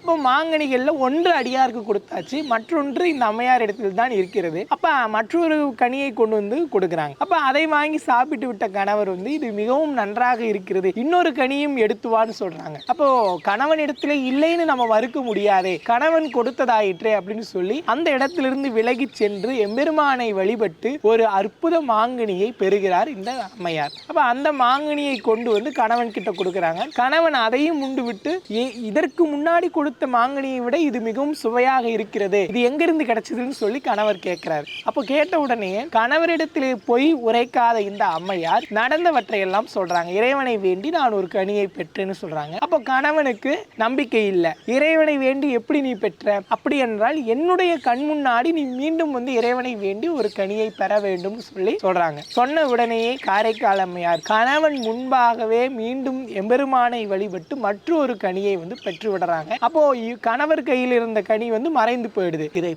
அப்போ மாங்கனிகள்ல ஒன்று அடியாருக்கு கொடுத்தாச்சு, மற்றொன்று இந்த அம்மையார் இடத்தில் தான் இருக்கிறது. அப்ப மற்றொரு கனியை கொண்டு வந்து கொடுக்குறாங்க. அப்ப அதை வாங்கி சாப்பிட்டு விட்ட கணவர் வந்து இது மிகவும் நன்றாக இருக்கிறது, இன்னொரு கனியும் எடுத்துவான்னு சொல்றாங்க. அப்போ கணவன் இடத்துல இல்லைன்னு நம்ம மறுக்க முடியாதே, கணவன் கொடுத்ததாயிற்றே அப்படின்னு சொல்லி அந்த இடத்திலிருந்து விலகி சென்று எம்பெருமானை வழிபட்டு ஒரு அற்புத மாங்கனியை பெறுகிறார் இந்த அம்மையார். அப்ப அந்த மாங்கனியை கொண்டு வந்து கணவன் கிட்ட கொடுக்குறாங்க. கணவன் அதையும் உண்டு விட்டு இதற்கு முன்னாடி கொடுத்த மாங்கனியை விட இது மிகவும் சுவையாக இருக்கிறது, இது எங்கிருந்து கிடைச்சதுன்னு சொல்லி கணவர் கேட்கிறார். அப்போ கேட்ட உடனே கணவரிடத்திலே போய் உரைக்காத இந்த அம்மையார் நடந்தவற்றை எல்லாம் சொல்றாங்க. இறைவனை வேண்டி நான் ஒரு கனியை பெற்றேன்னு சொல்றாங்க. அப்போ கணவனுக்கு நம்பிக்கை இல்லை. இறைவனை வேண்டி எப்படி நீ பெற்ற? அப்படி என்றால் என்னுடைய கண் முன்னாடி நீ மீண்டும் வந்து இறைவனை வேண்டி ஒரு கனியை பெற வேண்டும் சொல்லி சொல்றாங்க. சொன்ன உடனேயே காரைக்கால் அம்மையார் கணவன் முன்பாகவே மீண்டும் எம்பெருமானை வழிபட்டு மற்றொரு கனியை வந்து பெற்று விடுறாங்க. அப்போ கணவர் கையில் இருந்த கனி வந்து மறைந்து போயிடுது. இதை